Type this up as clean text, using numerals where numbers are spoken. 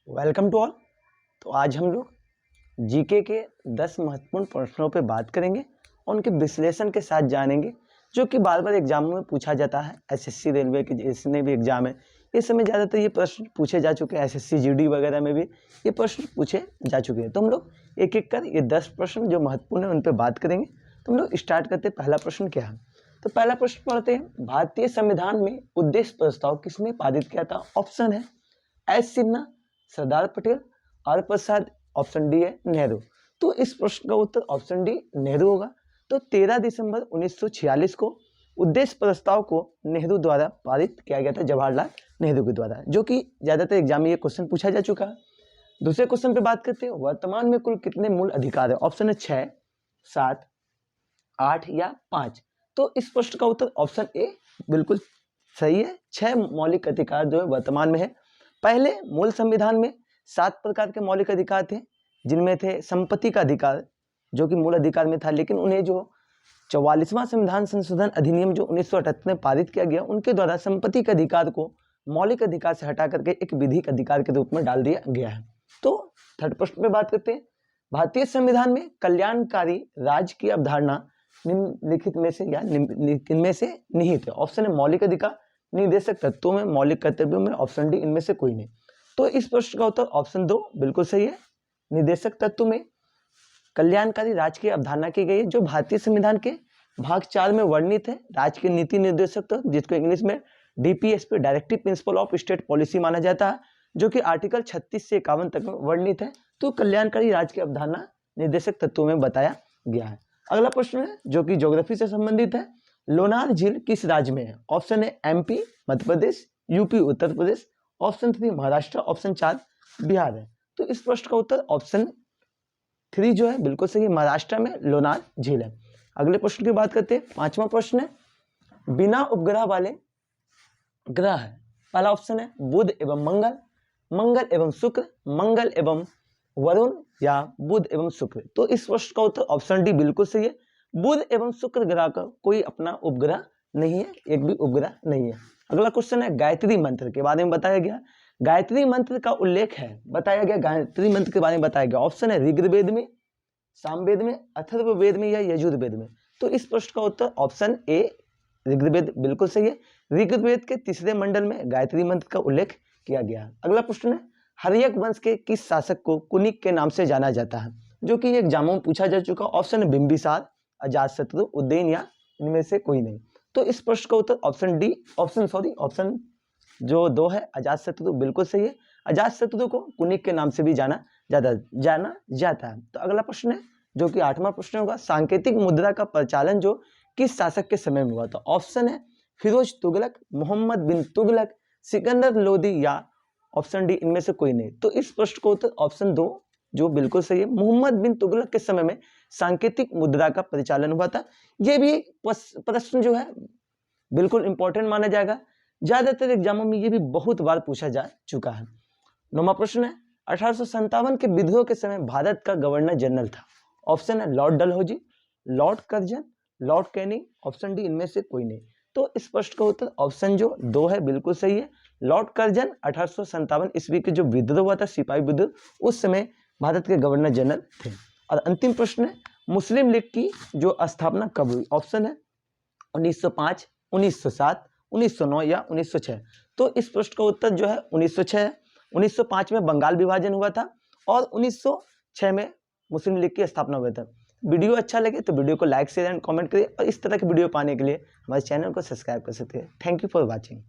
Welcome to all. तो आज हम लोग जीके के 10 महत्वपूर्ण प्रश्नों पे बात करेंगे और उनके विश्लेषण के साथ जानेंगे, जो कि बार बार एग्जामों में पूछा जाता है। एसएससी रेलवे के जितने भी एग्जाम है इस समय ज़्यादातर ये प्रश्न पूछे जा चुके हैं। एसएससी जीडी वगैरह में भी ये प्रश्न पूछे जा चुके हैं। तो हम लोग एक एक कर ये 10 प्रश्न जो महत्वपूर्ण है उन पर बात करेंगे। तो हम लोग स्टार्ट करते हैं। पहला प्रश्न क्या है? तो पहला प्रश्न पढ़ते हैं, भारतीय संविधान में उद्देश्य प्रस्ताव किसने पारित किया था? ऑप्शन है S Sinha, Sardar Patel, R Prasad, option D है नेहरू। तो इस प्रश्न का उत्तर ऑप्शन डी नेहरू होगा। तो 13 दिसंबर 1946 को उद्देश्य प्रस्ताव को नेहरू द्वारा पारित किया गया था, जवाहरलाल नेहरू के द्वारा, जो कि ज्यादातर एग्जाम में ये क्वेश्चन पूछा जा चुका है। दूसरे क्वेश्चन पे बात करते हैं, वर्तमान में कुल कितने मूल अधिकार है? ऑप्शन है 6, 7, 8 या 5। तो इस प्रश्न का उत्तर ऑप्शन ए बिल्कुल सही है। 6 मौलिक अधिकार जो है वर्तमान में है। पहले मूल संविधान में 7 प्रकार के मौलिक अधिकार थे, जिनमें थे संपत्ति का अधिकार, जो कि मूल अधिकार में था, लेकिन उन्हें जो 44वां संविधान संशोधन अधिनियम जो 1978 में पारित किया गया, उनके द्वारा संपत्ति के अधिकार को मौलिक अधिकार से हटा करके एक विधिक अधिकार के रूप में डाल दिया गया है। तो थर्ड प्रश्न पे बात करते हैं, भारतीय संविधान में कल्याणकारी राज्य की अवधारणा निम्नलिखित में से या इनमें से निहित है। ऑप्शन है मौलिक अधिकार, निर्देशक तत्वों में, मौलिक कर्तव्यों में, ऑप्शन डी इनमें से कोई नहीं। तो इस प्रश्न का उत्तर ऑप्शन 2 बिल्कुल सही है। निर्देशक तत्व में कल्याणकारी राज्य की अवधारणा की गई है, जो भारतीय संविधान के भाग 4 में वर्णित है। राज्य के नीति निर्देशक तत्व, जिसको इंग्लिश में DPSP, directive principle of state policy माना जाता है, जो कि आर्टिकल 36 से 51 तक में वर्णित है। तो कल्याणकारी राज्य की अवधारणा निर्देशक तत्वों में बताया गया है। अगला प्रश्न है जो कि ज्योग्राफी से संबंधित है, लोनार झील किस राज्य में है? ऑप्शन है MP Madhya Pradesh, UP Uttar Pradesh, option 3 Maharashtra, option 4 Bihar है। तो इस प्रश्न का उत्तर ऑप्शन 3 जो है बिल्कुल सही है, महाराष्ट्र में लोनार झील है। अगले प्रश्न की बात करते हैं। 5वां प्रश्न है, बिना उपग्रह वाले ग्रह है। पहला ऑप्शन है बुध एवं मंगल, मंगल एवं शुक्र, मंगल एवं वरुण या बुध एवं शुक्र। तो इस प्रश्न का उत्तर ऑप्शन डी बिल्कुल सही है। बुध एवं शुक्र ग्रह का कोई अपना उपग्रह नहीं है, एक भी उपग्रह नहीं है। अगला क्वेश्चन है, गायत्री मंत्र के बारे में बताया गया। गायत्री मंत्र का उल्लेख है, बताया गया गायत्री मंत्र के बारे में बताया गया। ऑप्शन है ऋग्वेद में, सामवेद में, अथर्ववेद में या यजुर्वेद में। तो इस प्रश्न का उत्तर ऑप्शन ए ऋग्वेद बिल्कुल सही है। ऋग्वेद के 3रे मंडल में गायत्री मंत्र का उल्लेख किया गया है। अगला प्रश्न है, हर्यक वंश के किस शासक को कुनिक के नाम से जाना जाता है? जो कि एग्जामों में पूछा जा चुका। ऑप्शन है बिंबिसार, अजातशत्रु, उदयन या इनमें से कोई नहीं। तो इस प्रश्न का उत्तर ऑप्शन डी ऑप्शन जो 2 है अजातशत्रु बिल्कुल सही है। अजातशत्रु को कुनिक के नाम से भी जाना जाता है। तो अगला प्रश्न है जो कि 8वां प्रश्न होगा, सांकेतिक मुद्रा का प्रचलन जो किस शासक के समय में हुआ था? ऑप्शन है फिरोज तुगलक, मोहम्मद बिन तुगलक, सिकंदर लोदी या ऑप्शन डी इनमें से कोई नहीं। तो इस प्रश्न का उत्तर ऑप्शन 2 जो बिल्कुल सही है, मोहम्मद बिन तुगलक के समय में सांकेतिक मुद्रा का परिचालन हुआ था। यह भी प्रश्न जो है बिल्कुल इंपॉर्टेंट माना जाएगा, ज्यादातर एग्जामों में ये भी बहुत बार पूछा जा चुका है। 9वां प्रश्न है, 1857 के विद्रोह के समय भारत का गवर्नर जनरल था। ऑप्शन है Lord Dalhousie, Lord Curzon, Lord Canning, option D इनमें से कोई नहीं। तो इस प्रश्न का उत्तर ऑप्शन जो 2 है बिल्कुल सही है। लॉर्ड कर्जन 1857 ईस्वी के जो विद्रोह हुआ था, सिपाही विद्रोह, उस समय भारत के गवर्नर जनरल थे। और अंतिम प्रश्न है, मुस्लिम लीग की जो स्थापना कब हुई? ऑप्शन है 1905, 1907, 1909 या 1906। तो इस प्रश्न का उत्तर जो है 1906 है। 1905 में बंगाल विभाजन हुआ था और 1906 में मुस्लिम लीग की स्थापना हुआ था। वीडियो अच्छा लगे तो वीडियो को लाइक शेयर एंड कमेंट करिए और इस तरह के वीडियो पाने के लिए हमारे चैनल को सब्सक्राइब कर सकते हैं। Thank you for watching.